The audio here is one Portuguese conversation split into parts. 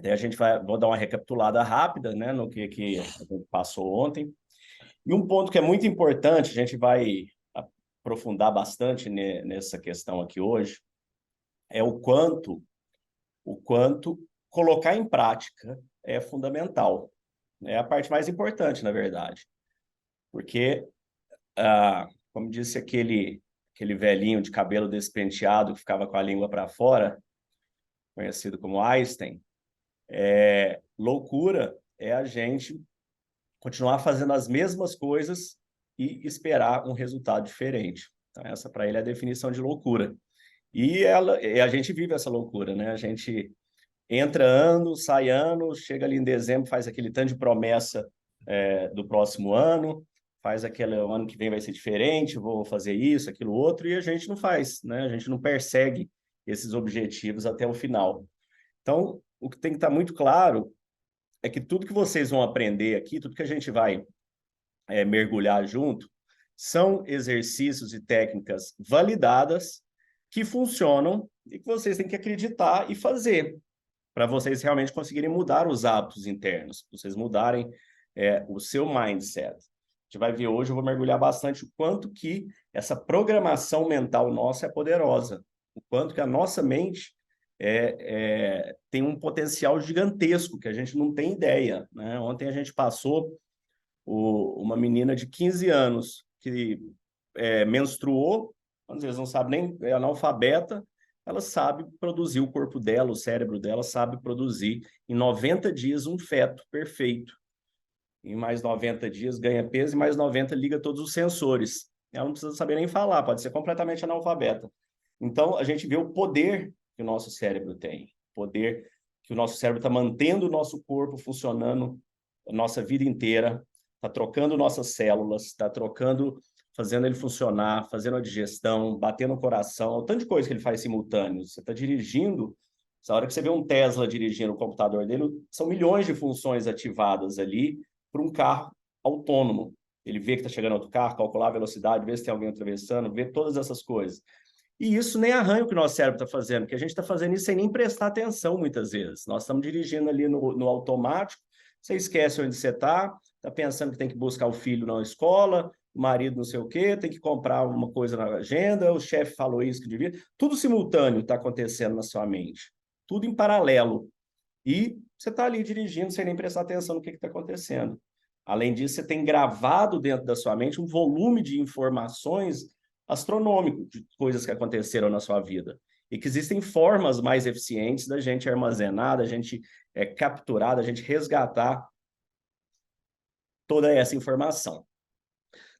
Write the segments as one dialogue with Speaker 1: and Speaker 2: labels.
Speaker 1: Daí vou dar uma recapitulada rápida, né, no que a gente passou ontem. E um ponto que é muito importante, a gente vai aprofundar bastante nessa questão aqui hoje, é o quanto colocar em prática é fundamental. É a parte mais importante, na verdade. Porque, como disse aquele velhinho de cabelo despenteado que ficava com a língua para fora, conhecido como Einstein, loucura é a gente continuar fazendo as mesmas coisas e esperar um resultado diferente. Então, essa para ele é a definição de loucura. E a gente vive essa loucura, né? A gente entra ano, sai ano, chega ali em dezembro, faz aquele tanto de promessa do próximo ano, faz aquele ano que vem vai ser diferente, vou fazer isso, aquilo outro, e a gente não faz, né? A gente não persegue esses objetivos até o final. Então, o que tem que estar muito claro é que tudo que vocês vão aprender aqui, tudo que a gente vai mergulhar junto, são exercícios e técnicas validadas que funcionam e que vocês têm que acreditar e fazer para vocês realmente conseguirem mudar os hábitos internos, vocês mudarem o seu mindset. A gente vai ver hoje, eu vou mergulhar bastante o quanto que essa programação mental nossa é poderosa, o quanto que a nossa mente tem um potencial gigantesco que a gente não tem ideia, né? Ontem a gente passou uma menina de 15 anos que menstruou, às vezes não sabe nem, é analfabeta, ela sabe produzir o corpo dela, o cérebro dela sabe produzir em 90 dias um feto perfeito. Em mais 90 dias ganha peso e mais 90 liga todos os sensores. Ela não precisa saber nem falar, pode ser completamente analfabeta. Então, a gente vê o poder que o nosso cérebro tem, o poder que o nosso cérebro está mantendo o nosso corpo funcionando a nossa vida inteira, está trocando nossas células, está trocando, fazendo ele funcionar, fazendo a digestão, batendo o coração, o tanto de coisa que ele faz simultâneo. Você está dirigindo, essa hora que você vê um Tesla dirigindo o computador dele, são milhões de funções ativadas ali para um carro autônomo. Ele vê que está chegando outro carro, calcular a velocidade, ver se tem alguém atravessando, ver todas essas coisas. E isso nem arranha o que o nosso cérebro está fazendo, porque a gente está fazendo isso sem nem prestar atenção muitas vezes. Nós estamos dirigindo ali no automático, você esquece onde você está pensando que tem que buscar o filho na escola, o marido não sei o quê, tem que comprar uma coisa na agenda, o chefe falou isso que devia. Tudo simultâneo está acontecendo na sua mente, tudo em paralelo. E você está ali dirigindo sem nem prestar atenção no que está acontecendo. Além disso, você tem gravado dentro da sua mente um volume de informações astronômico de coisas que aconteceram na sua vida. E que existem formas mais eficientes da gente armazenar, da gente capturar, da gente resgatar toda essa informação.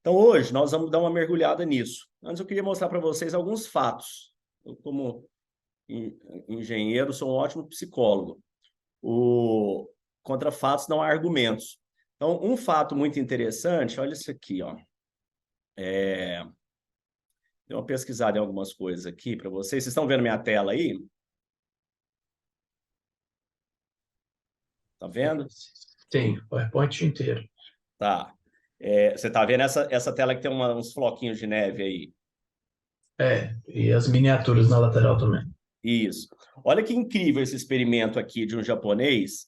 Speaker 1: Então, hoje, nós vamos dar uma mergulhada nisso. Antes, eu queria mostrar para vocês alguns fatos. Eu, como engenheiro, sou um ótimo psicólogo. Contra fatos não há argumentos. Então, um fato muito interessante, olha isso aqui, ó. Dei uma pesquisada em algumas coisas aqui para vocês. Vocês estão vendo minha tela aí? Tá vendo?
Speaker 2: Tem, o PowerPoint inteiro.
Speaker 1: Tá. Você está vendo essa tela que tem uns floquinhos de neve aí?
Speaker 2: E as miniaturas na lateral também.
Speaker 1: Isso. Olha que incrível esse experimento aqui de um japonês.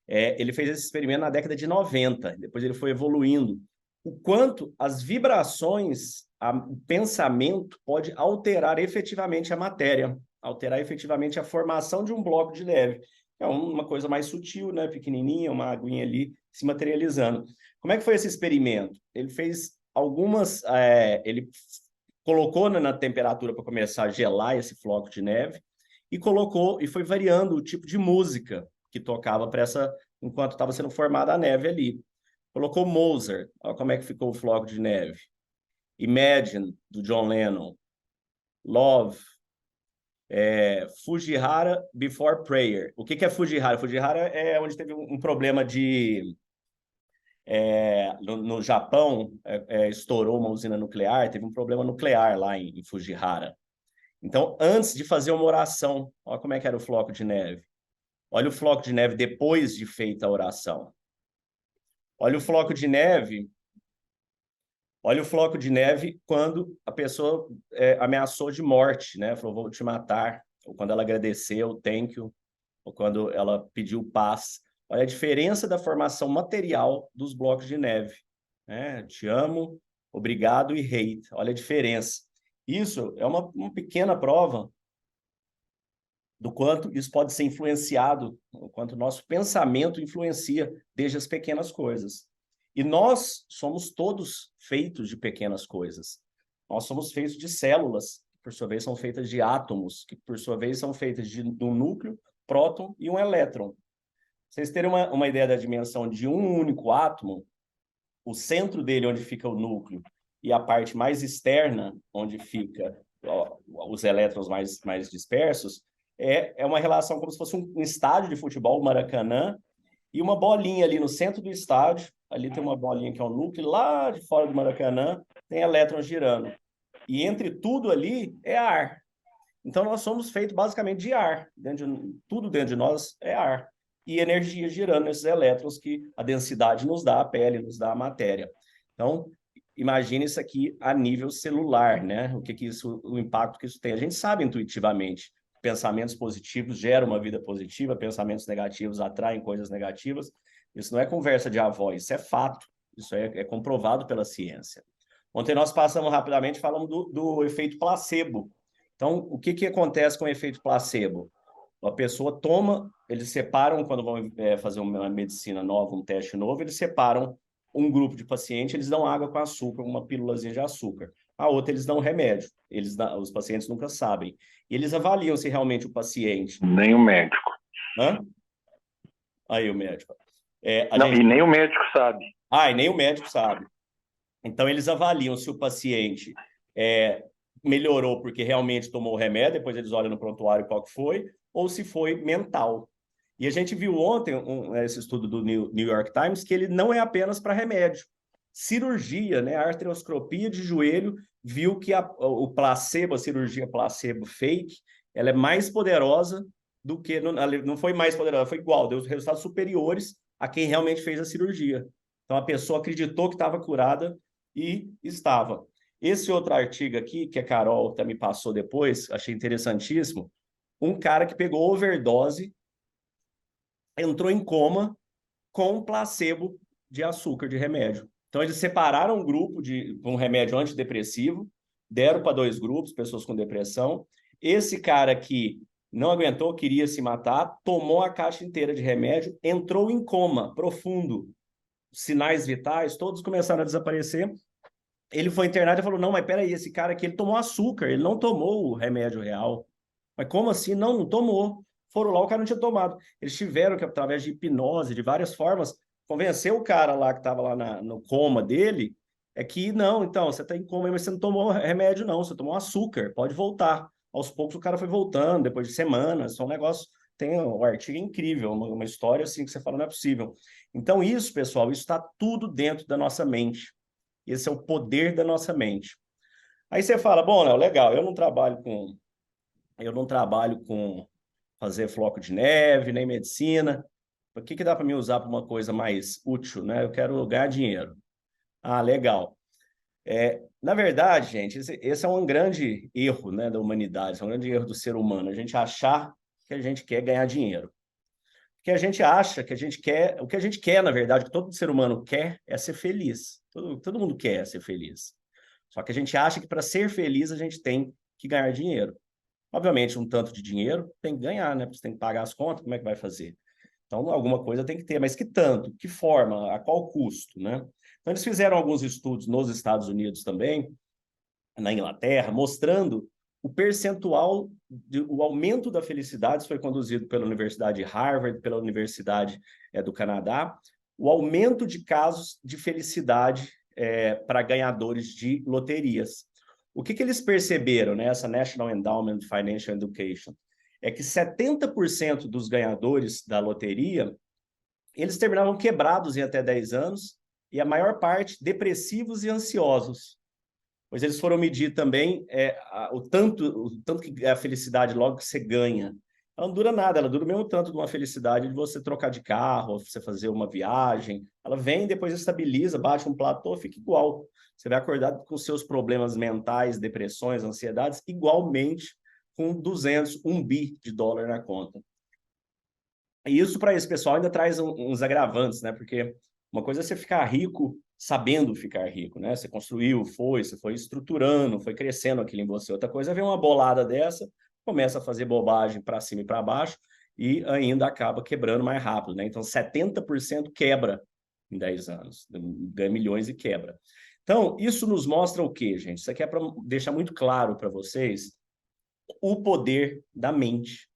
Speaker 1: Ele fez esse experimento na década de 90, depois ele foi evoluindo. O quanto as vibrações, o pensamento pode alterar efetivamente a matéria, alterar efetivamente a formação de um bloco de neve. É uma coisa mais sutil, né? Pequenininha, uma aguinha ali se materializando. Como é que foi esse experimento? Ele fez ele colocou na temperatura para começar a gelar esse floco de neve e colocou e foi variando o tipo de música que tocava para enquanto estava sendo formada a neve ali. Colocou Mozart, olha como é que ficou o floco de neve. Imagine, do John Lennon. Love. Fujihara Before Prayer. O que é Fujihara? Fujihara é onde teve um problema no Japão, estourou uma usina nuclear, teve um problema nuclear lá em Fujihara. Então, antes de fazer uma oração, olha como é que era o floco de neve. Olha o floco de neve depois de feita a oração. Olha o floco de neve. Olha o floco de neve quando a pessoa ameaçou de morte, né? Falou, vou te matar. Ou quando ela agradeceu, thank you. ou quando ela pediu paz. Olha a diferença da formação material dos blocos de neve, né? Te amo, obrigado e hate. Olha a diferença. Isso é uma pequena prova do quanto isso pode ser influenciado, o quanto o nosso pensamento influencia desde as pequenas coisas. E nós somos todos feitos de pequenas coisas. Nós somos feitos de células, que por sua vez são feitas de átomos, que por sua vez são feitas de um núcleo, próton e um elétron. Vocês terem uma ideia da dimensão de um único átomo, o centro dele, onde fica o núcleo, e a parte mais externa, onde fica os elétrons mais dispersos, é uma relação como se fosse um estádio de futebol, Maracanã, e uma bolinha ali no centro do estádio, ali tem uma bolinha que é o núcleo, lá de fora do Maracanã tem elétrons girando. E entre tudo ali é ar. Então nós somos feitos basicamente de ar. Tudo dentro de nós é ar. E energia girando nesses elétrons que a densidade nos dá, a pele nos dá a matéria. Então, imagine isso aqui a nível celular, né? O impacto que isso tem. A gente sabe intuitivamente, pensamentos positivos geram uma vida positiva, pensamentos negativos atraem coisas negativas. Isso não é conversa de avó, isso é fato. Isso é comprovado pela ciência. Ontem nós passamos rapidamente, falando do efeito placebo. Então, o que acontece com o efeito placebo? A pessoa toma, eles separam, quando vão fazer uma medicina nova, um teste novo, eles separam um grupo de paciente, eles dão água com açúcar, uma pílulazinha de açúcar. A outra, eles dão remédio. Os pacientes nunca sabem. E eles avaliam se realmente o paciente...
Speaker 3: Nem o médico.
Speaker 1: Hã? Aí o médico.
Speaker 3: Não, e nem o médico sabe.
Speaker 1: E nem o médico sabe. Então, eles avaliam se o paciente melhorou porque realmente tomou o remédio, depois eles olham no prontuário qual que foi, ou se foi mental. E a gente viu ontem esse estudo do New York Times, que ele não é apenas para remédio. Cirurgia, né? A arterioscopia de joelho viu que o placebo, a cirurgia placebo fake, ela é mais poderosa do que... Não foi mais poderosa, foi igual, deu resultados superiores a quem realmente fez a cirurgia. Então, a pessoa acreditou que estava curada e estava. Esse outro artigo aqui, que a Carol me passou depois, achei interessantíssimo, um cara que pegou overdose, entrou em coma com placebo de açúcar, de remédio. Então, eles separaram um grupo de um remédio antidepressivo, deram para 2 grupos, pessoas com depressão. Esse cara que não aguentou, queria se matar, tomou a caixa inteira de remédio, entrou em coma profundo. Sinais vitais, todos começaram a desaparecer. Ele foi internado e falou, não, mas peraí, esse cara aqui, ele tomou açúcar, ele não tomou o remédio real. Mas como assim? Não tomou. Foram lá, o cara não tinha tomado. Eles tiveram que, através de hipnose, de várias formas, convencer o cara lá que estava lá no coma dele, que não, então, você está em coma, mas você não tomou remédio não, você tomou açúcar, pode voltar. Aos poucos o cara foi voltando, depois de semanas, é um negócio, tem um artigo incrível, uma história assim que você fala, não é possível. Então isso, pessoal, isso está tudo dentro da nossa mente. Esse é o poder da nossa mente. Aí você fala, bom, Léo, legal, eu não trabalho com fazer floco de neve, nem medicina. O que dá para me usar para uma coisa mais útil, né? Eu quero ganhar dinheiro. Ah, legal. Na verdade, gente, esse é um grande erro, né, da humanidade, é um grande erro do ser humano, a gente achar que a gente quer ganhar dinheiro. Porque a gente acha que a gente quer... O que a gente quer, na verdade, que todo ser humano quer, é ser feliz. Todo mundo quer ser feliz. Só que a gente acha que para ser feliz a gente tem que ganhar dinheiro. Obviamente, um tanto de dinheiro tem que ganhar, né? Porque você tem que pagar as contas, como é que vai fazer? Então, alguma coisa tem que ter, mas que tanto? Que forma? A qual custo, né? Então, eles fizeram alguns estudos nos Estados Unidos também, na Inglaterra, mostrando o percentual, o aumento da felicidade. Isso foi conduzido pela Universidade de Harvard, pela Universidade do Canadá, o aumento de casos de felicidade para ganhadores de loterias. O que eles perceberam, né, essa National Endowment for Financial Education? É que 70% dos ganhadores da loteria, eles terminavam quebrados em até 10 anos, e a maior parte depressivos e ansiosos. Pois eles foram medir também o tanto que a felicidade logo que você ganha. Ela não dura nada, ela dura o mesmo tanto de uma felicidade de você trocar de carro, você fazer uma viagem. Ela vem, depois estabiliza, bate um platô, fica igual. Você vai acordar com seus problemas mentais, depressões, ansiedades, igualmente com 1 bi de dólar na conta. E isso para esse pessoal ainda traz uns agravantes, né? Porque uma coisa é você ficar rico sabendo ficar rico, né? Você construiu, você foi estruturando, foi crescendo aquilo em você. Outra coisa é ver uma bolada dessa, começa a fazer bobagem para cima e para baixo e ainda acaba quebrando mais rápido, né? Então, 70% quebra em 10 anos, ganha milhões e quebra. Então, isso nos mostra o quê, gente? Isso aqui é para deixar muito claro para vocês o poder da mente,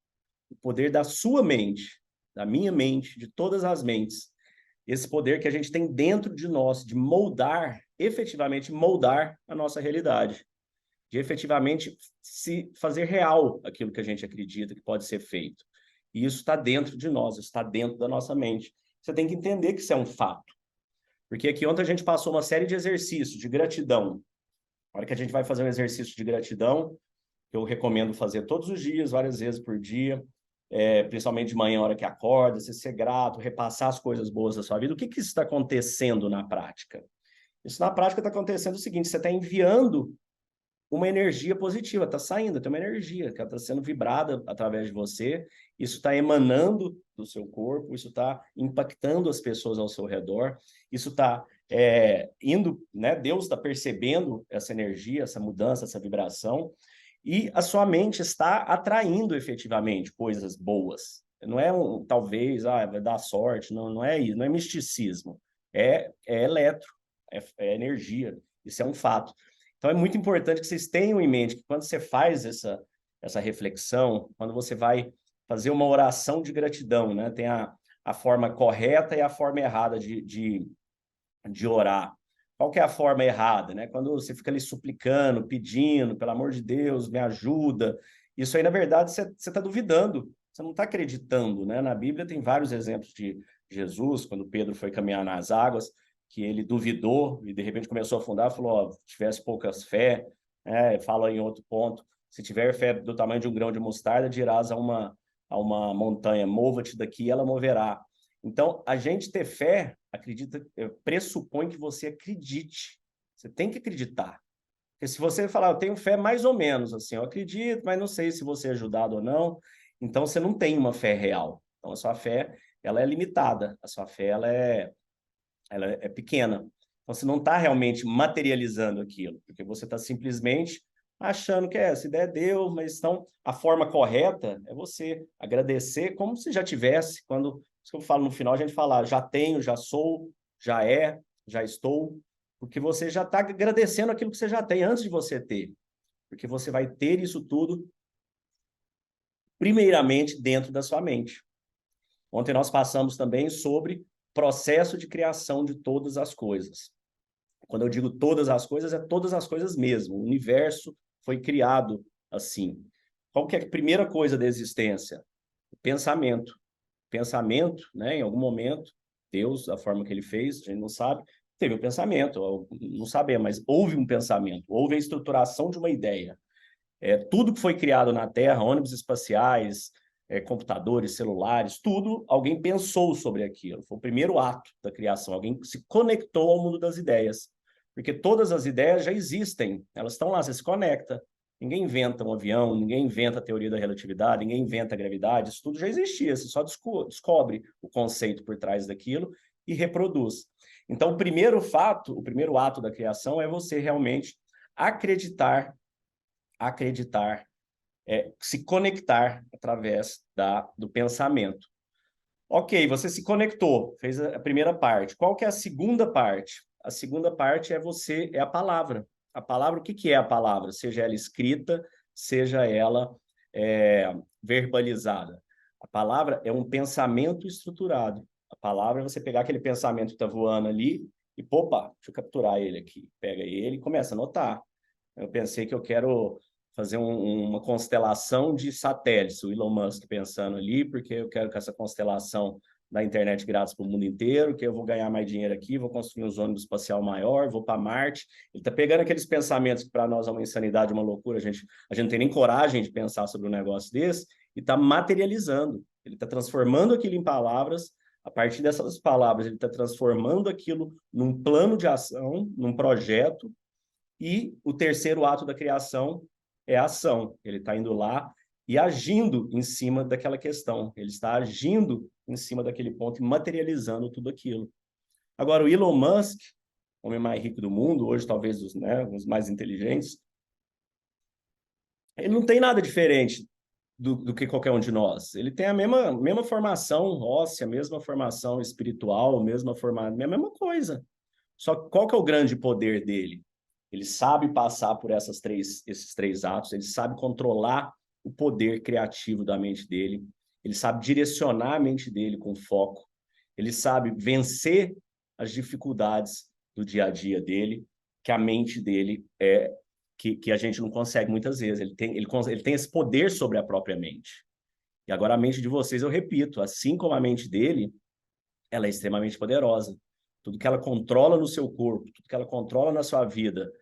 Speaker 1: o poder da sua mente, da minha mente, de todas as mentes. Esse poder que a gente tem dentro de nós, de moldar, efetivamente moldar a nossa realidade, de efetivamente se fazer real aquilo que a gente acredita que pode ser feito. E isso está dentro de nós, isso está dentro da nossa mente. Você tem que entender que isso é um fato. Porque aqui ontem a gente passou uma série de exercícios de gratidão. Na hora que a gente vai fazer um exercício de gratidão, eu recomendo fazer todos os dias, várias vezes por dia, principalmente de manhã, na hora que acorda, você ser grato, repassar as coisas boas da sua vida. O que isso está acontecendo na prática? Isso na prática está acontecendo o seguinte, você está enviando uma energia positiva, está saindo, tem uma energia que está sendo vibrada através de você, isso está emanando do seu corpo, isso está impactando as pessoas ao seu redor, isso está indo, né? Deus está percebendo essa energia, essa mudança, essa vibração, e a sua mente está atraindo efetivamente coisas boas. Não é talvez, vai dar sorte, não é isso, não é misticismo, é eletro, é energia, isso é um fato. Então, é muito importante que vocês tenham em mente que quando você faz essa reflexão, quando você vai fazer uma oração de gratidão, né? Tem a forma correta e a forma errada de orar. Qual que é a forma errada, né? Quando você fica ali suplicando, pedindo, pelo amor de Deus, me ajuda. Isso aí, na verdade, você está duvidando, você não está acreditando, né? Na Bíblia tem vários exemplos de Jesus, quando Pedro foi caminhar nas águas, que ele duvidou e de repente começou a afundar, falou, tivesse poucas fé, fala em outro ponto, se tiver fé do tamanho de um grão de mostarda, dirás a uma montanha, mova-te daqui e ela moverá. Então, a gente ter fé, pressupõe que você acredite. Você tem que acreditar. Porque se você falar, eu tenho fé mais ou menos, assim, eu acredito, mas não sei se você é ajudado ou não, então você não tem uma fé real. Então, a sua fé, ela é limitada. A sua fé, ela é pequena. Então, você não está realmente materializando aquilo, porque você está simplesmente achando que essa ideia é Deus, mas então a forma correta é você agradecer como se já tivesse, quando, isso que eu falo no final, a gente fala, já tenho, já sou, já estou, porque você já está agradecendo aquilo que você já tem antes de você ter, porque você vai ter isso tudo primeiramente dentro da sua mente. Ontem nós passamos também sobre processo de criação de todas as coisas. Quando eu digo todas as coisas, é todas as coisas mesmo. O universo foi criado assim. Qual que é a primeira coisa da existência? O pensamento. Pensamento, né? Em algum momento, Deus, a forma que ele fez, a gente não sabe, teve um pensamento, não sabemos, mas houve um pensamento, houve a estruturação de uma ideia. Tudo que foi criado na Terra, ônibus espaciais, computadores, celulares, tudo, alguém pensou sobre aquilo. Foi o primeiro ato da criação, alguém se conectou ao mundo das ideias. Porque todas as ideias já existem, elas estão lá, você se conecta. Ninguém inventa um avião, ninguém inventa a teoria da relatividade, ninguém inventa a gravidade, isso tudo já existia, você só descobre o conceito por trás daquilo e reproduz. Então, o primeiro ato da criação é você realmente acreditar, se conectar através do pensamento. Ok, você se conectou, fez a primeira parte. Qual que é a segunda parte? A segunda parte é a palavra. A palavra, o que é a palavra? Seja ela escrita, seja ela verbalizada. A palavra é um pensamento estruturado. A palavra é você pegar aquele pensamento que está voando ali e, opa, deixa eu capturar ele aqui. Pega ele e começa a anotar. Eu pensei que eu quero fazer uma constelação de satélites, o Elon Musk pensando ali, porque eu quero que essa constelação da internet grátis para o mundo inteiro, que eu vou ganhar mais dinheiro aqui, vou construir um ônibus espacial maior, vou para Marte. Ele está pegando aqueles pensamentos que para nós é uma insanidade, uma loucura, a gente não tem nem coragem de pensar sobre um negócio desse, e está materializando. Ele está transformando aquilo em palavras, a partir dessas palavras, ele está transformando aquilo num plano de ação, num projeto, e o terceiro ato da criação é a ação. Ele está indo lá e agindo em cima daquela questão. Ele está agindo em cima daquele ponto e materializando tudo aquilo. Agora, o Elon Musk, o homem mais rico do mundo, hoje talvez os mais inteligentes, ele não tem nada diferente do que qualquer um de nós. Ele tem a mesma formação óssea, mesma formação espiritual, a mesma coisa. Só que qual que é o grande poder dele? Ele sabe passar por esses três atos, ele sabe controlar o poder criativo da mente dele, ele sabe direcionar a mente dele com foco, ele sabe vencer as dificuldades do dia a dia dele, que a mente dele que a gente não consegue muitas vezes. Ele tem esse poder sobre a própria mente. E agora a mente de vocês, eu repito, assim como a mente dele, ela é extremamente poderosa. Tudo que ela controla no seu corpo, tudo que ela controla na sua vida,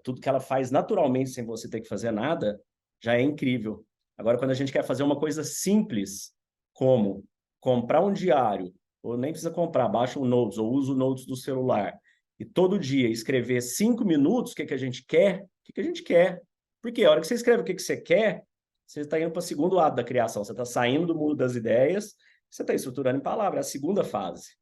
Speaker 1: tudo que ela faz naturalmente sem você ter que fazer nada, já é incrível. Agora, quando a gente quer fazer uma coisa simples, como comprar um diário, ou nem precisa comprar, baixa um Notes, ou usa o Notes do celular, e todo dia escrever 5 minutos o que a gente quer, o que a gente quer. Porque a hora que você escreve o que você quer, você está indo para o segundo ato da criação, você está saindo do mundo das ideias, você está estruturando em palavras, é a segunda fase.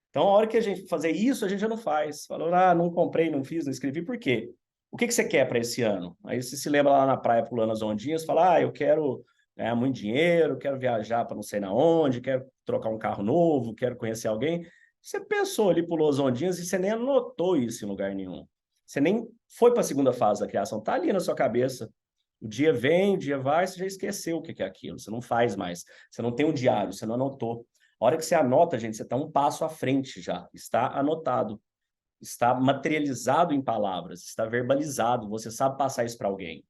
Speaker 1: Então, a hora que a gente fazer isso, a gente já não faz. Falou, não comprei, não fiz, não escrevi, por quê? O que você quer para esse ano? Aí você se lembra lá na praia pulando as ondinhas, fala, eu quero ganhar muito dinheiro, quero viajar para não sei na onde, quero trocar um carro novo, quero conhecer alguém. Você pensou ali, pulou as ondinhas e você nem anotou isso em lugar nenhum. Você nem foi para a segunda fase da criação, tá ali na sua cabeça. O dia vem, o dia vai, você já esqueceu o que é aquilo, você não faz mais. Você não tem um diário, você não anotou. A hora que você anota, gente, você está um passo à frente já. Está anotado, está materializado em palavras, está verbalizado. Você sabe passar isso para alguém.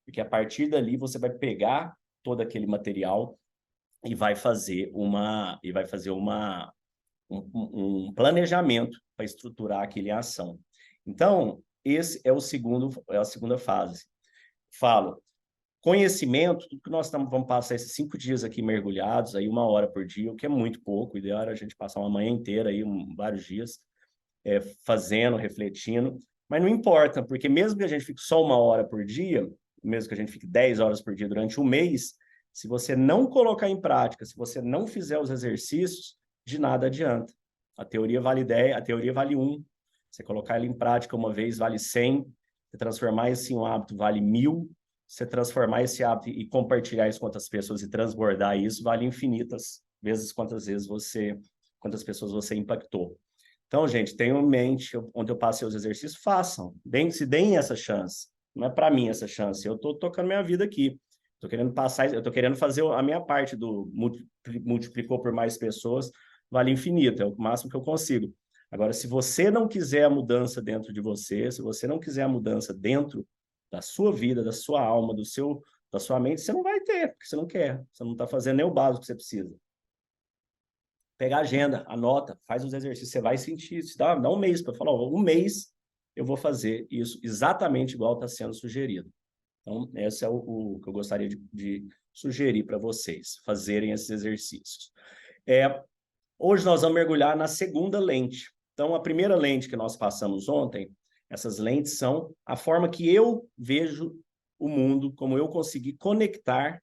Speaker 1: Porque a partir dali você vai pegar todo aquele material e vai fazer um planejamento para estruturar aquele em ação. Então, esse é a segunda fase. Falo, conhecimento, tudo que nós vamos passar esses 5 dias aqui mergulhados, aí 1 hora por dia, o que é muito pouco, o ideal era a gente passar uma manhã inteira aí, vários dias, fazendo, refletindo, mas não importa, porque mesmo que a gente fique só 1 hora por dia, mesmo que a gente fique 10 horas por dia durante um mês, se você não colocar em prática, se você não fizer os exercícios, de nada adianta. A teoria vale 10, a teoria vale 1, você colocar ela em prática uma vez vale 100, você transformar isso em um hábito vale 1000, você transformar esse hábito e compartilhar isso com outras pessoas e transbordar isso, vale infinitas vezes quantas pessoas você impactou. Então, gente, tenham em mente, onde eu passei os exercícios, façam, se deem essa chance. Não é para mim essa chance, eu estou tocando minha vida aqui. Estou querendo passar, eu estou querendo fazer a minha parte do multiplicou por mais pessoas, vale infinito, é o máximo que eu consigo. Agora, se você não quiser a mudança dentro de você, se você não quiser a mudança dentro da sua vida, da sua alma, da sua mente, você não vai ter, porque você não quer. Você não está fazendo nem o básico que você precisa. Pega a agenda, anota, faz os exercícios, você vai sentir isso. Dá um mês para falar, um mês eu vou fazer isso exatamente igual está sendo sugerido. Então, esse é o que eu gostaria de sugerir para vocês, fazerem esses exercícios. Hoje nós vamos mergulhar na segunda lente. Então, a primeira lente que nós passamos ontem, essas lentes são a forma que eu vejo o mundo, como eu consegui conectar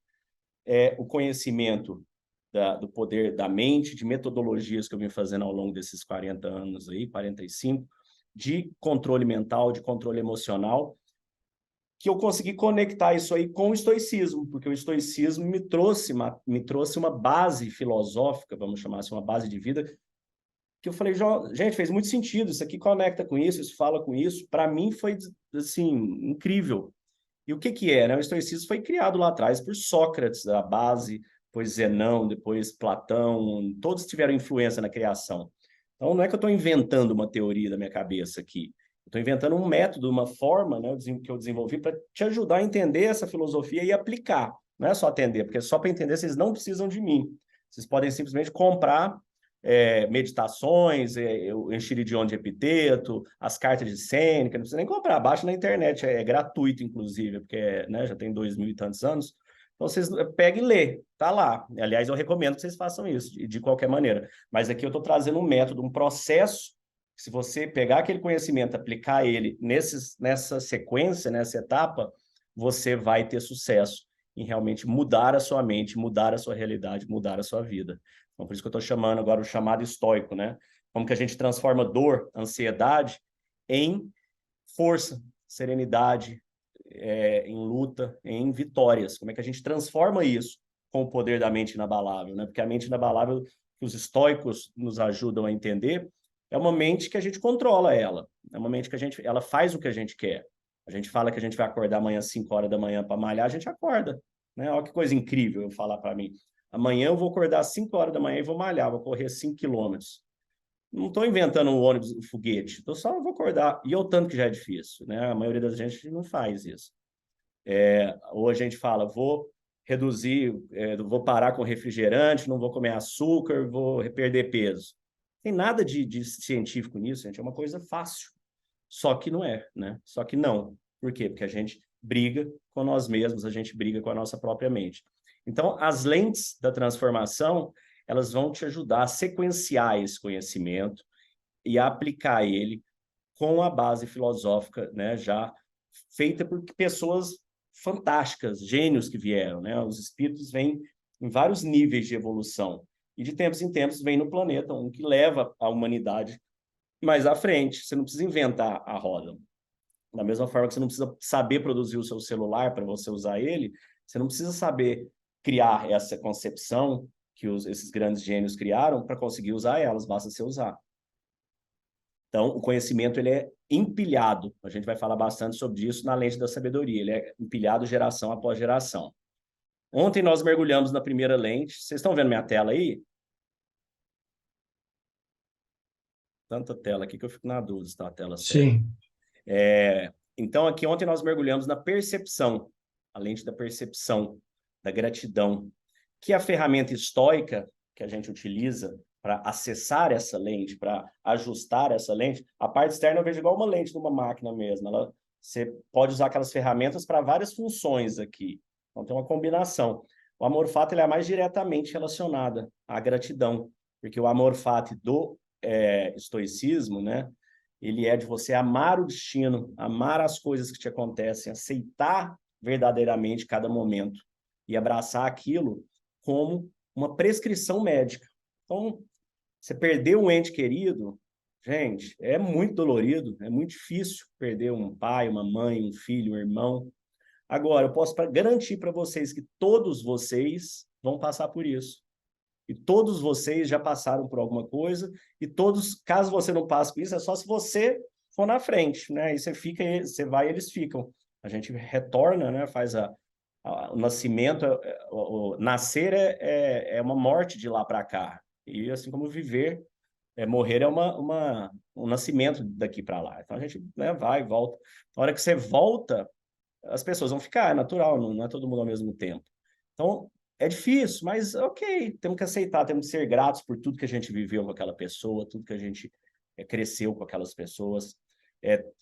Speaker 1: o conhecimento do poder da mente, de metodologias que eu vim fazendo ao longo desses 40 anos aí, 45, de controle mental, de controle emocional, que eu consegui conectar isso aí com o estoicismo, porque o estoicismo me trouxe uma base filosófica, vamos chamar assim, uma base de vida, que eu falei, gente, fez muito sentido, isso aqui conecta com isso fala com isso, para mim foi, assim, incrível. E o que é, né? O estoicismo foi criado lá atrás por Sócrates, a base, depois Zenão, depois Platão, todos tiveram influência na criação. Então, não é que eu estou inventando uma teoria da minha cabeça aqui, estou inventando um método, uma forma, né, que eu desenvolvi para te ajudar a entender essa filosofia e aplicar. Não é só atender, porque só para entender vocês não precisam de mim. Vocês podem simplesmente comprar meditações, o Enchiridion de Epiteto, as cartas de Sêneca, não precisa nem comprar, baixa na internet, é gratuito, inclusive, porque né, já tem 2000 e tantos anos. Então, vocês pegam e lê, tá lá. Aliás, eu recomendo que vocês façam isso, de qualquer maneira. Mas aqui eu estou trazendo um método, um processo, se você pegar aquele conhecimento, aplicar ele nessa sequência, nessa etapa, você vai ter sucesso em realmente mudar a sua mente, mudar a sua realidade, mudar a sua vida. Então, por isso que eu estou chamando agora o chamado estoico, né? Como que a gente transforma dor, ansiedade, em força, serenidade, em luta, em vitórias. Como é que a gente transforma isso com o poder da mente inabalável, né? Porque a mente inabalável que os estoicos nos ajudam a entender é uma mente que a gente controla ela. É uma mente que ela faz o que a gente quer. A gente fala que a gente vai acordar amanhã às 5 horas da manhã para malhar, a gente acorda, né? Olha que coisa incrível eu falar para mim. Amanhã eu vou acordar às 5 horas da manhã e vou malhar, vou correr 5 quilômetros. Não estou inventando um ônibus, um foguete. Eu só vou acordar. E o tanto que já é difícil, né? A maioria da gente não faz isso. Ou a gente fala, vou reduzir, vou parar com refrigerante, não vou comer açúcar, vou perder peso. Tem nada de científico nisso, gente. É uma coisa fácil. Só que não é, né? Só que não. Por quê? Porque a gente briga com nós mesmos, a gente briga com a nossa própria mente. Então, as lentes da transformação, elas vão te ajudar a sequenciar esse conhecimento e a aplicar ele com a base filosófica, né, já feita por pessoas fantásticas, gênios que vieram, né? Os espíritos vêm em vários níveis de evolução e de tempos em tempos vem no planeta um que leva a humanidade mais à frente. Você não precisa inventar a roda. Da mesma forma que você não precisa saber produzir o seu celular para você usar ele, você não precisa saber criar essa concepção que esses grandes gênios criaram para conseguir usar elas, basta você usar. Então, o conhecimento ele é empilhado. A gente vai falar bastante sobre isso na lente da sabedoria. Ele é empilhado geração após geração. Ontem nós mergulhamos na primeira lente. Vocês estão vendo minha tela aí? Tanta tela aqui que eu fico na dúvida se está a tela certa.
Speaker 2: Sim.
Speaker 1: Então, aqui ontem nós mergulhamos na percepção, a lente da percepção, da gratidão, que é a ferramenta estoica que a gente utiliza para acessar essa lente, para ajustar essa lente. A parte externa eu vejo igual uma lente de uma máquina mesmo. Você pode usar aquelas ferramentas para várias funções aqui. Então, tem uma combinação. O amor fati ele é mais diretamente relacionada à gratidão, porque o amor fati do estoicismo, né? Ele é de você amar o destino, amar as coisas que te acontecem, aceitar verdadeiramente cada momento e abraçar aquilo como uma prescrição médica. Então, você perdeu um ente querido, gente, é muito dolorido, é muito difícil perder um pai, uma mãe, um filho, um irmão. Agora, eu posso garantir para vocês que todos vocês vão passar por isso. E todos vocês já passaram por alguma coisa, e todos, caso você não passe por isso, é só se você for na frente, né? Aí você fica, você vai e eles ficam. A gente retorna, né? Faz o nascimento, o nascer é uma morte de lá para cá. E assim como viver, morrer é um nascimento daqui para lá. Então a gente, né, vai e volta. Na hora que você volta, as pessoas vão ficar, é natural, não é todo mundo ao mesmo tempo. Então, é difícil, mas ok, temos que aceitar, temos que ser gratos por tudo que a gente viveu com aquela pessoa, tudo que a gente cresceu com aquelas pessoas.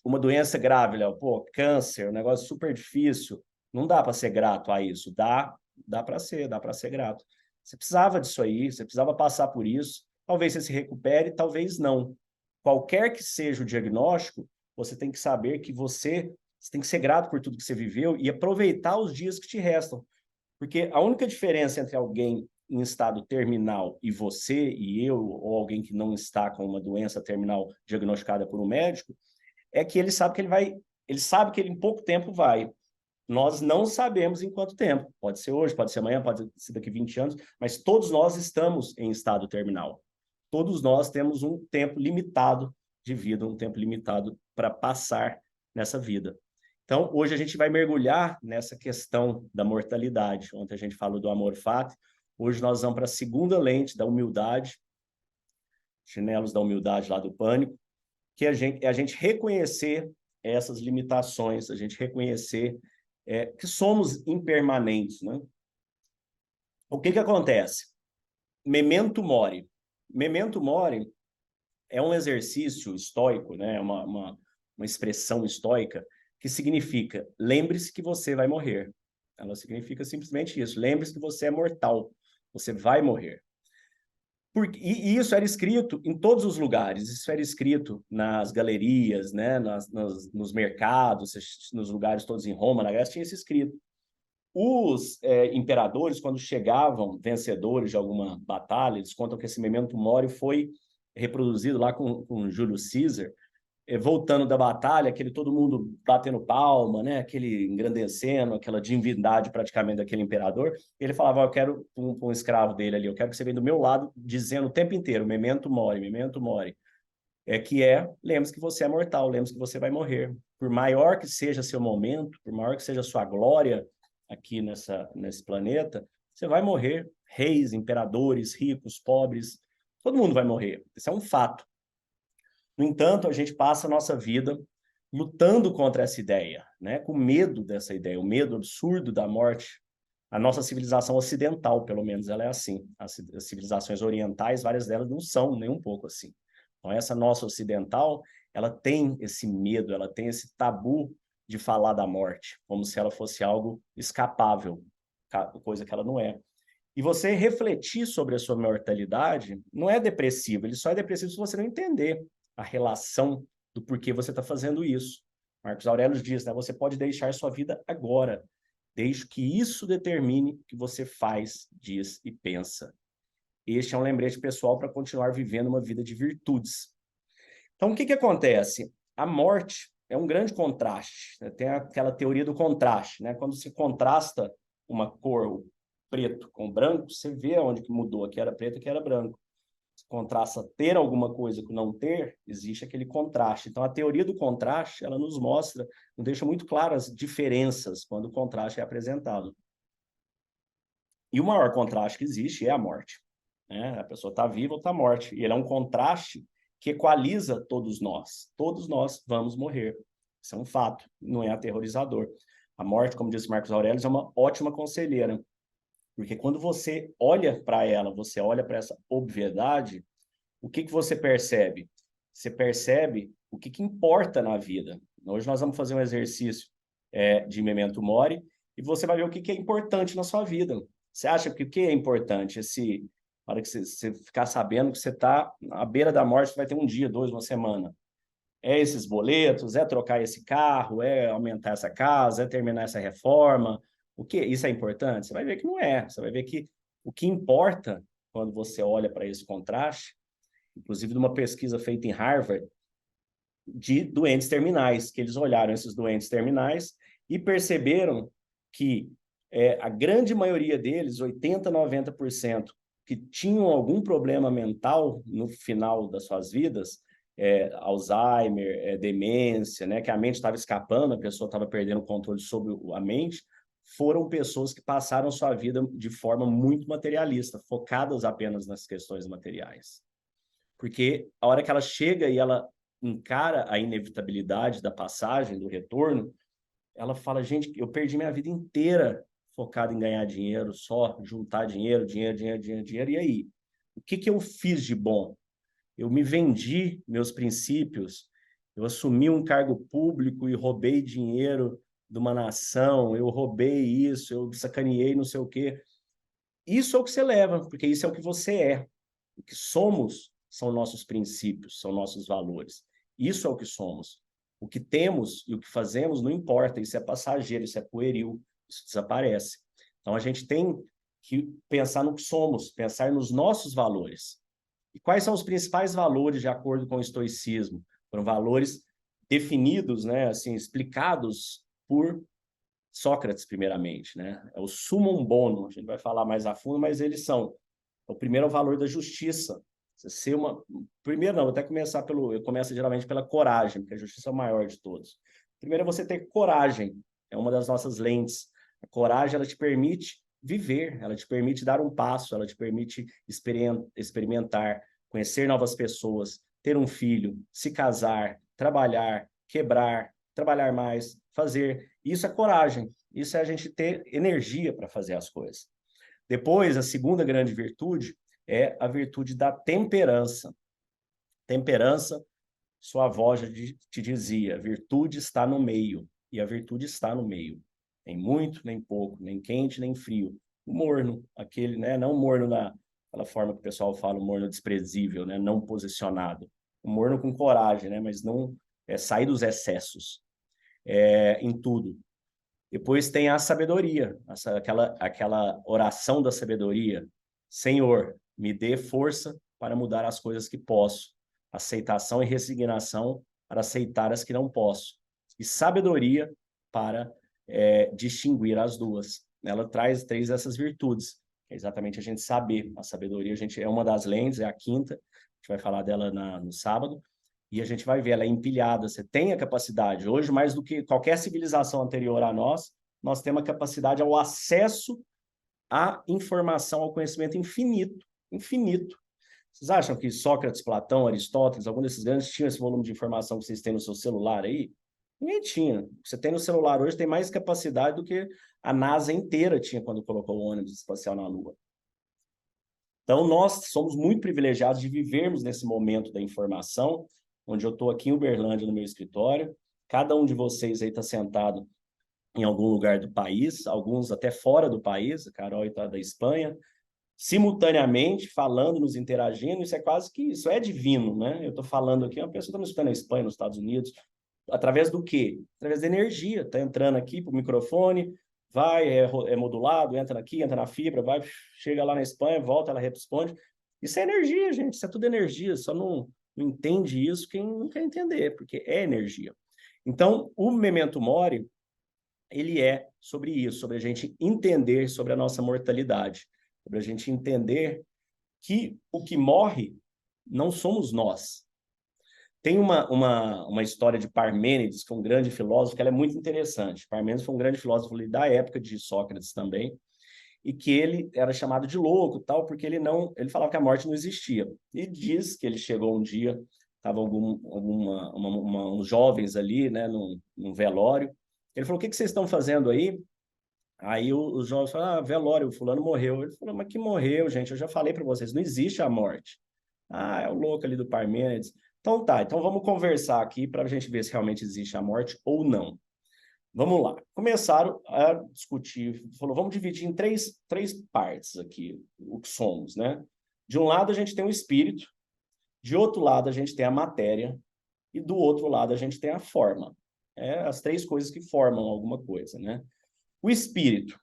Speaker 1: Uma doença grave, Léo, câncer, um negócio super difícil, não dá para ser grato a isso, dá para ser grato. Você precisava disso aí, você precisava passar por isso, talvez você se recupere, talvez não. Qualquer que seja o diagnóstico, você tem que saber que você tem que ser grato por tudo que você viveu e aproveitar os dias que te restam. Porque a única diferença entre alguém em estado terminal e você e eu, ou alguém que não está com uma doença terminal diagnosticada por um médico, é que ele sabe que ele sabe que ele em pouco tempo vai. Nós não sabemos em quanto tempo. Pode ser hoje, pode ser amanhã, pode ser daqui 20 anos, mas todos nós estamos em estado terminal. Todos nós temos um tempo limitado de vida, um tempo limitado para passar nessa vida. Então, hoje a gente vai mergulhar nessa questão da mortalidade. Ontem a gente falou do amor fati, hoje nós vamos para a segunda lente da humildade, chinelos da humildade lá do pânico, que é a gente reconhecer essas limitações, a gente reconhecer que somos impermanentes, né? O que acontece? Memento mori. Memento mori é um exercício estoico, né? Uma expressão estoica, que significa, lembre-se que você vai morrer. Ela significa simplesmente isso, lembre-se que você é mortal, você vai morrer. E isso era escrito em todos os lugares, isso era escrito nas galerias, né, nos mercados, nos lugares todos em Roma, na Grécia, tinha isso escrito. Os imperadores, quando chegavam vencedores de alguma batalha, eles contam que esse memento mori foi reproduzido lá com Júlio César, voltando da batalha, aquele todo mundo batendo palma, né? Aquele engrandecendo, aquela divindade praticamente daquele imperador. Ele falava, eu quero um escravo dele ali, eu quero que você venha do meu lado, dizendo o tempo inteiro, memento mori, memento mori. Lembre-se que você é mortal, lembre-se que você vai morrer. Por maior que seja seu momento, por maior que seja sua glória aqui nesse planeta, você vai morrer. Reis, imperadores, ricos, pobres, todo mundo vai morrer. Isso é um fato. No entanto, a gente passa a nossa vida lutando contra essa ideia, né? Com medo dessa ideia, o medo absurdo da morte. A nossa civilização ocidental, pelo menos, ela é assim. As civilizações orientais, várias delas não são nem um pouco assim. Então, essa nossa ocidental, ela tem esse medo, ela tem esse tabu de falar da morte, como se ela fosse algo escapável, coisa que ela não é. E você refletir sobre a sua mortalidade não é depressivo, ele só é depressivo se você não entender a relação do porquê você está fazendo isso. Marcos Aurélio diz, né? Você pode deixar sua vida agora, desde que isso determine o que você faz, diz e pensa. Este é um lembrete pessoal para continuar vivendo uma vida de virtudes. Então, o que acontece? A morte é um grande contraste, né? Tem aquela teoria do contraste, né? Quando se contrasta uma cor preto com branco, você vê onde que mudou, aqui era preto, aqui era branco. Se contrasta ter alguma coisa com não ter, existe aquele contraste. Então, a teoria do contraste, ela nos mostra, nos deixa muito claras as diferenças quando o contraste é apresentado. E o maior contraste que existe é a morte, né? A pessoa está viva ou está morta. E ele é um contraste que equaliza todos nós. Todos nós vamos morrer. Isso é um fato, não é aterrorizador. A morte, como disse Marcos Aurélio, é uma ótima conselheira. Porque quando você olha para ela, você olha para essa obviedade, o que você percebe? Você percebe o que importa na vida. Hoje nós vamos fazer um exercício de memento mori e você vai ver o que é importante na sua vida. Você acha que o que é importante? Na hora que você ficar sabendo que você está à beira da morte, você vai ter um dia, 2, uma semana. É esses boletos, é trocar esse carro, é aumentar essa casa, é terminar essa reforma. O que? Isso é importante? Você vai ver que não é. Você vai ver que o que importa quando você olha para esse contraste, inclusive de uma pesquisa feita em Harvard, de doentes terminais, que eles olharam esses doentes terminais e perceberam que a grande maioria deles, 80%, 90%, que tinham algum problema mental no final das suas vidas, Alzheimer, demência, né, que a mente estava escapando, a pessoa estava perdendo o controle sobre a mente, foram pessoas que passaram sua vida de forma muito materialista, focadas apenas nas questões materiais. Porque a hora que ela chega e ela encara a inevitabilidade da passagem, do retorno, ela fala, gente, eu perdi minha vida inteira focado em ganhar dinheiro, só juntar dinheiro, e aí? O que eu fiz de bom? Eu me vendi meus princípios, eu assumi um cargo público e roubei dinheiro de uma nação, eu roubei isso, eu sacaneei não sei o quê. Isso é o que você leva, porque isso é o que você é. O que somos são nossos princípios, são nossos valores. Isso é o que somos. O que temos e o que fazemos não importa, isso é passageiro, isso é pueril, isso desaparece. Então, a gente tem que pensar no que somos, pensar nos nossos valores. E quais são os principais valores de acordo com o estoicismo? Foram valores definidos, né, assim, explicados por Sócrates, primeiramente, né? É o summum bonum, a gente vai falar mais a fundo, mas eles são. O primeiro é o valor da justiça. Você ser uma... Primeiro não, vou até começar pelo... Eu começo geralmente pela coragem, porque a justiça é o maior de todos. Primeiro é você ter coragem. É uma das nossas lentes. A coragem, ela te permite viver, ela te permite dar um passo, ela te permite experimentar, conhecer novas pessoas, ter um filho, se casar, trabalhar, quebrar, trabalhar mais, fazer. Isso é coragem. Isso é a gente ter energia para fazer as coisas. Depois, a segunda grande virtude é a virtude da temperança. Temperança, sua avó já te dizia, virtude está no meio, e a virtude está no meio. Nem muito, nem pouco, nem quente, nem frio. O morno, aquele, né, não morno naquela forma que o pessoal fala, o morno desprezível, né, não posicionado. O morno com coragem, né, mas não sair dos excessos em tudo. Depois tem a sabedoria, aquela oração da sabedoria. Senhor, me dê força para mudar as coisas que posso. Aceitação e resignação para aceitar as que não posso. E sabedoria para distinguir as duas. Ela traz 3 dessas virtudes. É exatamente a gente saber. A sabedoria é uma das lentes, é a quinta. A gente vai falar dela no sábado. E a gente vai ver, ela é empilhada. Você tem a capacidade. Hoje, mais do que qualquer civilização anterior a nós temos a capacidade ao acesso à informação, ao conhecimento infinito. Infinito. Vocês acham que Sócrates, Platão, Aristóteles, algum desses grandes tinham esse volume de informação que vocês têm no seu celular aí? Ninguém tinha. O que você tem no celular hoje tem mais capacidade do que a NASA inteira tinha quando colocou o ônibus espacial na Lua. Então, nós somos muito privilegiados de vivermos nesse momento da informação, onde eu estou aqui em Uberlândia, no meu escritório. Cada um de vocês aí está sentado em algum lugar do país, alguns até fora do país, a Carol está da Espanha, simultaneamente falando, nos interagindo. Isso é divino, né? Eu estou falando aqui, uma pessoa está me escutando na Espanha, nos Estados Unidos, através do quê? Através da energia. Está entrando aqui para o microfone, vai, é modulado, entra aqui, entra na fibra, vai, chega lá na Espanha, volta, ela responde. Isso é energia, gente, isso é tudo energia, só não entende isso quem não quer entender, porque é energia. Então, o Memento Mori, ele é sobre isso, sobre a gente entender sobre a nossa mortalidade, sobre a gente entender que o que morre não somos nós. Tem uma história de Parmênides, que é um grande filósofo, que ela é muito interessante. Parmênides foi um grande filósofo da época de Sócrates também, e que ele era chamado de louco, tal, porque ele falava que a morte não existia. E diz que ele chegou um dia, estavam uns jovens ali, né, num velório. Ele falou: o que vocês estão fazendo aí? Aí os jovens falaram: velório, o fulano morreu. Ele falou: mas que morreu, gente? Eu já falei para vocês, não existe a morte. Ah, é o louco ali do Parmênides. Então tá, então vamos conversar aqui para a gente ver se realmente existe a morte ou não. Vamos lá. Começaram a discutir, falou: vamos dividir em três partes aqui, o que somos, né? De um lado a gente tem o espírito, de outro lado a gente tem a matéria, e do outro lado a gente tem a forma. As 3 coisas que formam alguma coisa, né? O espírito,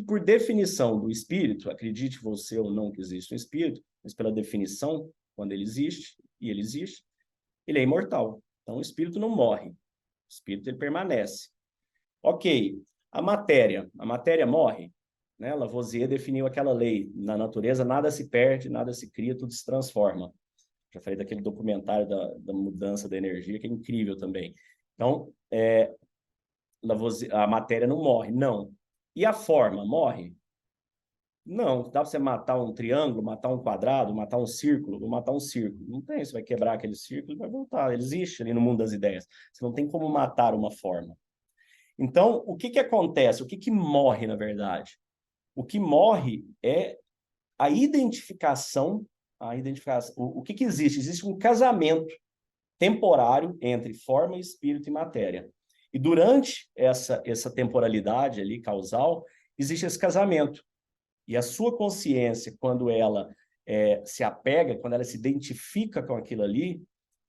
Speaker 1: por definição do espírito, acredite você ou não que existe um espírito, mas pela definição, quando ele existe, e ele existe, ele é imortal. Então, o espírito não morre. O espírito, ele permanece. Ok, a matéria morre? Né? Lavoisier definiu aquela lei. Na natureza, nada se perde, nada se cria, tudo se transforma. Já falei daquele documentário da mudança da energia, que é incrível também. Então, a matéria não morre, não. E a forma morre? Não. Dá para você matar um triângulo, matar um quadrado, matar um círculo, ou matar um círculo. Não tem, você vai quebrar aquele círculo e vai voltar. Ele existe ali no mundo das ideias. Você não tem como matar uma forma. Então, o que acontece? O que morre, na verdade? O que morre é a identificação. O que existe? Existe um casamento temporário entre forma, espírito e matéria. E durante essa temporalidade ali, causal, existe esse casamento. E a sua consciência, quando ela se apega, quando ela se identifica com aquilo ali,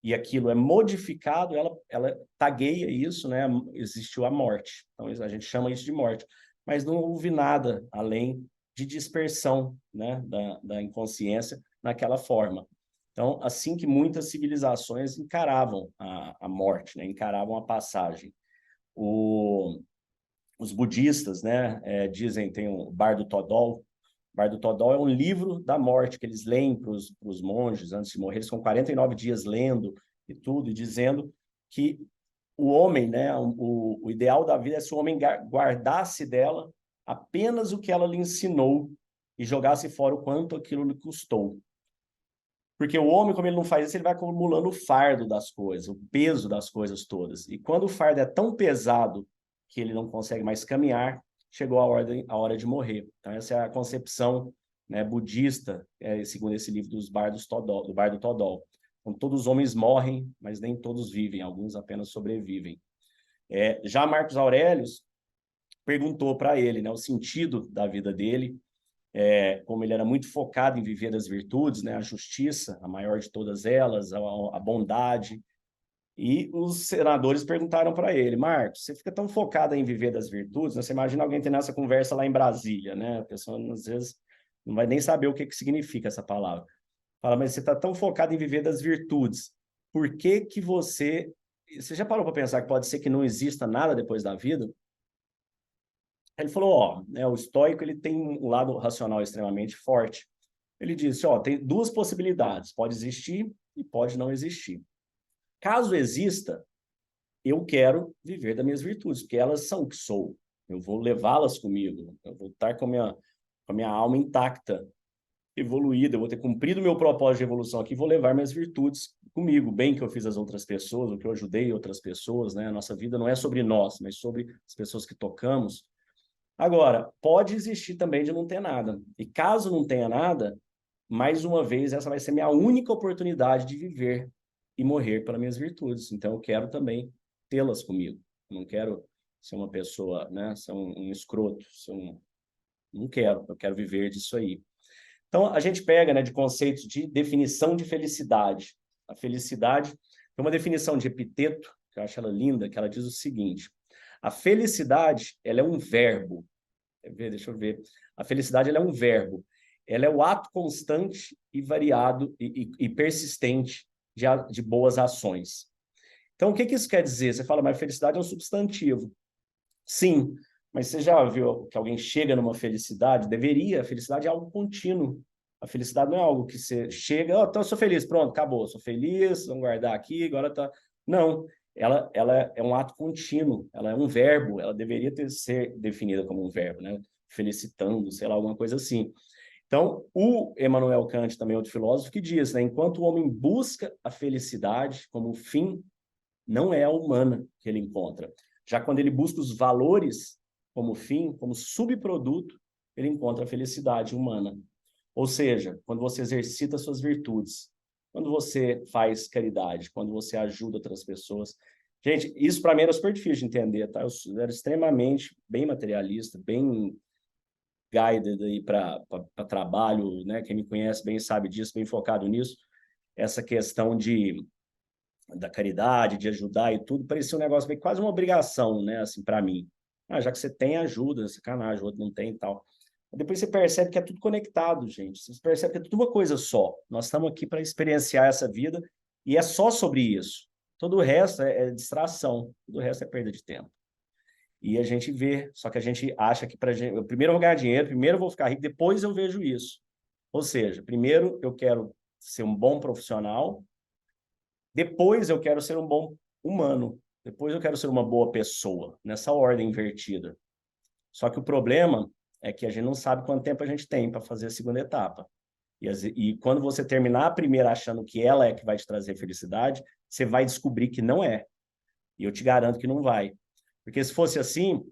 Speaker 1: e aquilo é modificado, ela tagueia isso, né? Existiu a morte. Então, a gente chama isso de morte. Mas não houve nada além de dispersão, né, da inconsciência naquela forma. Então, assim que muitas civilizações encaravam a morte, né? Encaravam a passagem. Os budistas, né, dizem, tem o Bardo Todol. Bardo Todol é um livro da morte que eles leem para os monges antes de morrer. Eles ficam 49 dias lendo e tudo, e dizendo que o homem, né, o ideal da vida é se o homem guardasse dela apenas o que ela lhe ensinou e jogasse fora o quanto aquilo lhe custou. Porque o homem, como ele não faz isso, ele vai acumulando o fardo das coisas, o peso das coisas todas. E quando o fardo é tão pesado que ele não consegue mais caminhar, chegou a hora de morrer. Então, essa é a concepção, né, budista, segundo esse livro do Bardo Todol. Então, todos os homens morrem, mas nem todos vivem, alguns apenas sobrevivem. Já Marcos Aurelius perguntou para ele, né, o sentido da vida dele, como ele era muito focado em viver as virtudes, né, a justiça, a maior de todas elas, a bondade. E os senadores perguntaram para ele, Marcos, você fica tão focado em viver das virtudes, né? Você imagina alguém tendo essa conversa lá em Brasília, né? A pessoa, às vezes, não vai nem saber o que significa essa palavra. Fala, mas você está tão focado em viver das virtudes, por que que você... Você já parou para pensar que pode ser que não exista nada depois da vida? Ele falou, ó, né, o estoico ele tem um lado racional extremamente forte. Ele disse, ó, tem duas possibilidades, pode existir e pode não existir. Caso exista, eu quero viver das minhas virtudes, porque elas são o que sou. Eu vou levá-las comigo, eu vou estar com a minha alma intacta, evoluída, eu vou ter cumprido o meu propósito de evolução aqui, vou levar minhas virtudes comigo, o bem que eu fiz às outras pessoas, o que eu ajudei outras pessoas, né? A nossa vida não é sobre nós, mas sobre as pessoas que tocamos. Agora, pode existir também de não ter nada. E caso não tenha nada, mais uma vez, essa vai ser minha única oportunidade de viver e morrer pelas minhas virtudes. Então, eu quero também tê-las comigo. Eu não quero ser uma pessoa, né, ser um escroto, não quero, eu quero viver disso aí. Então, a gente pega, né, de conceitos de definição de felicidade. A felicidade tem uma definição de Epiteto, que eu acho ela linda, que ela diz o seguinte, a felicidade, ela é um verbo. Deixa eu ver. A felicidade, ela é um verbo. Ela é o ato constante e variado e persistente de boas ações. Então, o que isso quer dizer? Você fala, mas felicidade é um substantivo. Sim, mas você já viu que alguém chega numa felicidade? A felicidade é algo contínuo. A felicidade não é algo que você chega, oh, então eu sou feliz, pronto, acabou, sou feliz, vamos guardar aqui, agora tá... Não, ela é um ato contínuo, ela é um verbo, ela deveria ser definida como um verbo, né? Felicitando, sei lá, alguma coisa assim. Então, o Immanuel Kant, também outro filósofo, que diz, né, enquanto o homem busca a felicidade como fim, não é a humana que ele encontra. Já quando ele busca os valores como fim, como subproduto, ele encontra a felicidade humana. Ou seja, quando você exercita suas virtudes, quando você faz caridade, quando você ajuda outras pessoas. Gente, isso para mim era super difícil de entender, tá? Eu era extremamente bem materialista, bem guided aí para trabalho, né? Quem me conhece bem sabe disso, bem focado nisso. Essa questão da caridade, de ajudar e tudo, parecia um negócio meio quase uma obrigação, né, assim, para mim. Ah, já que você tem, ajuda, sacanagem, o outro não tem e tal. Depois você percebe que é tudo conectado, gente. Você percebe que é tudo uma coisa só. Nós estamos aqui para experienciar essa vida e é só sobre isso. Todo o resto é distração, todo o resto é perda de tempo. E a gente vê, só que a gente acha que eu primeiro eu vou ganhar dinheiro, primeiro eu vou ficar rico, depois eu vejo isso. Ou seja, primeiro eu quero ser um bom profissional, depois eu quero ser um bom humano. Depois eu quero ser uma boa pessoa, nessa ordem invertida. Só que o problema é que a gente não sabe quanto tempo a gente tem para fazer a segunda etapa. E quando você terminar a primeira achando que ela é que vai te trazer felicidade, você vai descobrir que não é. E eu te garanto que não vai. Porque se fosse assim,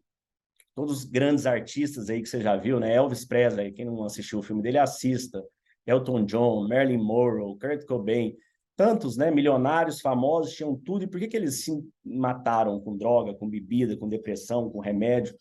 Speaker 1: todos os grandes artistas aí que você já viu, né? Elvis Presley, quem não assistiu o filme dele, assista. Elton John, Marilyn Monroe, Kurt Cobain, tantos, né, milionários famosos tinham tudo, e por que eles se mataram com droga, com bebida, com depressão, com remédio?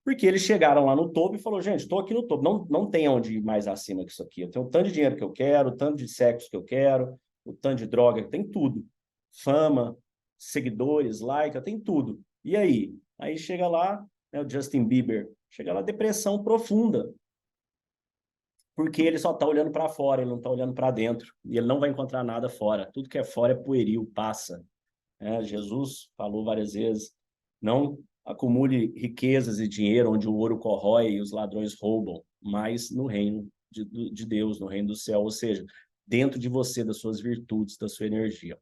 Speaker 1: Porque eles chegaram lá no topo e falaram, gente, estou aqui no topo, não tem onde ir mais acima que isso aqui, eu tenho o tanto de dinheiro que eu quero, o tanto de sexo que eu quero, o tanto de droga, tem tudo, fama, seguidores, like, tem tudo. E aí? Aí chega lá, né, o Justin Bieber, chega lá, depressão profunda, porque ele só está olhando para fora, ele não está olhando para dentro, e ele não vai encontrar nada fora. Tudo que é fora é pueril, passa. Jesus falou várias vezes, não acumule riquezas e dinheiro onde o ouro corrói e os ladrões roubam, mas no reino de Deus, no reino do céu, ou seja, dentro de você, das suas virtudes, da sua energia.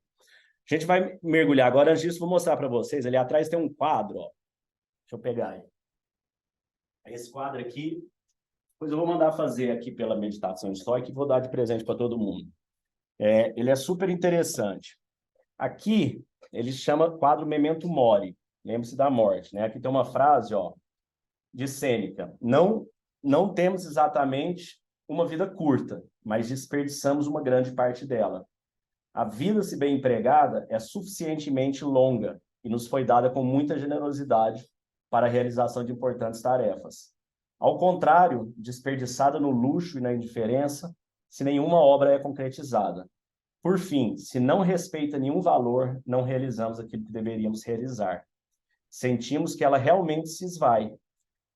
Speaker 1: A gente vai mergulhar agora, antes disso, vou mostrar para vocês, ali atrás tem um quadro, ó. Deixa eu pegar aí. Esse quadro aqui, depois eu vou mandar fazer aqui pela meditação estoica e vou dar de presente para todo mundo. Ele é super interessante. Aqui, ele chama quadro Memento Mori, lembre-se da morte, né? Aqui tem uma frase, ó, de Sêneca, não temos exatamente uma vida curta, mas desperdiçamos uma grande parte dela. A vida, se bem empregada, é suficientemente longa e nos foi dada com muita generosidade para a realização de importantes tarefas. Ao contrário, desperdiçada no luxo e na indiferença, se nenhuma obra é concretizada. Por fim, se não respeita nenhum valor, não realizamos aquilo que deveríamos realizar. Sentimos que ela realmente se esvai.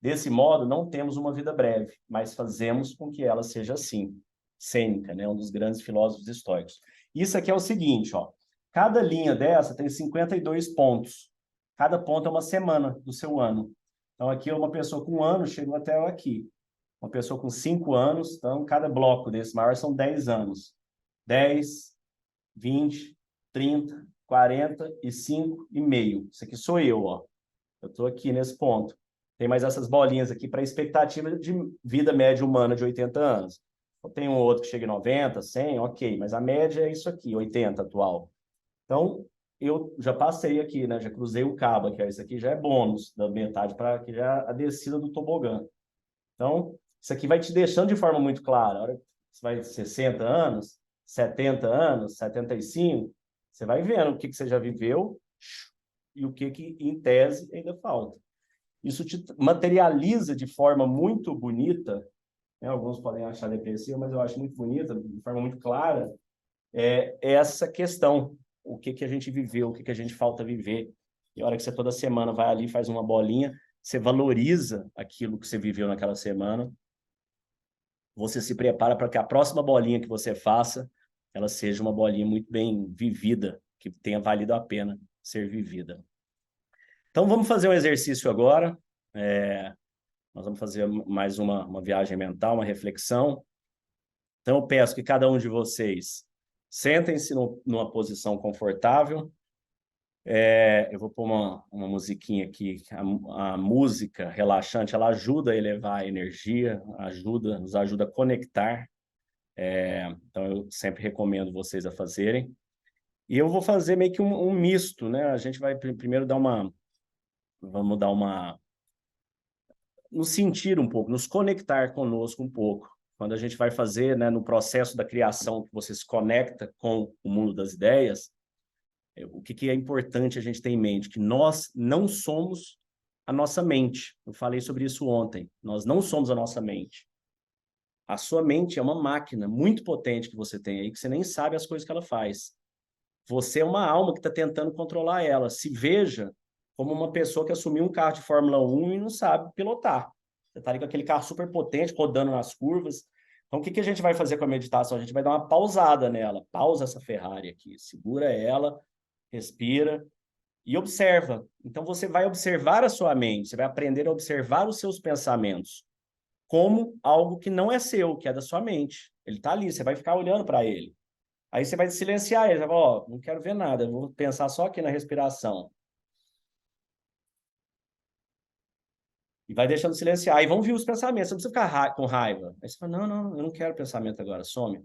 Speaker 1: Desse modo, não temos uma vida breve, mas fazemos com que ela seja assim. Sêneca, né, um dos grandes filósofos estoicos. Isso aqui é o seguinte, ó. Cada linha dessa tem 52 pontos. Cada ponto é uma semana do seu ano. Então, aqui uma pessoa com 1 ano chegou até aqui. Uma pessoa com 5 anos, então cada bloco desse maior são 10 anos. 10, 20, 30, 45 e meio. Isso aqui sou eu, ó. Eu estou aqui nesse ponto. Tem mais essas bolinhas aqui para a expectativa de vida média humana de 80 anos. Tem um outro que chega em 90, 100, ok, mas a média é isso aqui, 80 atual. Então, eu já passei aqui, né? Já cruzei o cabo aqui, ó. Isso aqui já é bônus da metade para que já a descida do tobogã. Então, isso aqui vai te deixando de forma muito clara. A hora que você vai de 60 anos, 70 anos, 75, você vai vendo o que você já viveu e o que em tese ainda falta. Isso te materializa de forma muito bonita, né? Alguns podem achar depressivo, mas eu acho muito bonita, de forma muito clara, essa questão, o que a gente viveu, o que a gente falta viver. E a hora que você toda semana vai ali, faz uma bolinha, você valoriza aquilo que você viveu naquela semana, você se prepara para que a próxima bolinha que você faça, ela seja uma bolinha muito bem vivida, que tenha valido a pena ser vivida. Então, vamos fazer um exercício agora. Nós vamos fazer mais uma viagem mental, uma reflexão. Então, eu peço que cada um de vocês sentem-se numa posição confortável. Eu vou pôr uma musiquinha aqui. A música relaxante, ela ajuda a elevar a energia, nos ajuda a conectar. Então, eu sempre recomendo vocês a fazerem. E eu vou fazer meio que um misto, né? A gente vai primeiro vamos dar nos sentir um pouco, nos conectar conosco um pouco. Quando a gente vai fazer, né, no processo da criação, que você se conecta com o mundo das ideias, o que é importante a gente ter em mente? Que nós não somos a nossa mente. Eu falei sobre isso ontem. Nós não somos a nossa mente. A sua mente é uma máquina muito potente que você tem aí, que você nem sabe as coisas que ela faz. Você é uma alma que está tentando controlar ela. Se veja como uma pessoa que assumiu um carro de Fórmula 1 e não sabe pilotar. Você está ali com aquele carro super potente, rodando nas curvas. Então, o que a gente vai fazer com a meditação? A gente vai dar uma pausada nela. Pausa essa Ferrari aqui. Segura ela, respira e observa. Então, você vai observar a sua mente. Você vai aprender a observar os seus pensamentos como algo que não é seu, que é da sua mente. Ele está ali, você vai ficar olhando para ele. Aí você vai silenciar ele, vai falar, ó, não quero ver nada, eu vou pensar só aqui na respiração. E vai deixando silenciar. Aí vão vir os pensamentos, você não precisa ficar com raiva. Aí você fala, não, eu não quero pensamento agora, some.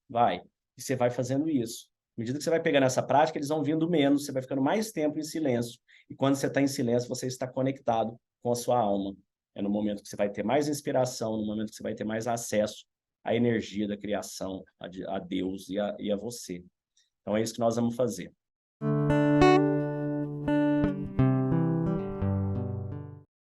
Speaker 1: Vai. E você vai fazendo isso. À medida que você vai pegando essa prática, eles vão vindo menos, você vai ficando mais tempo em silêncio. E quando você está em silêncio, você está conectado com a sua alma. É no momento que você vai ter mais inspiração, no momento que você vai ter mais acesso à energia da criação, a Deus e a você. Então é isso que nós vamos fazer.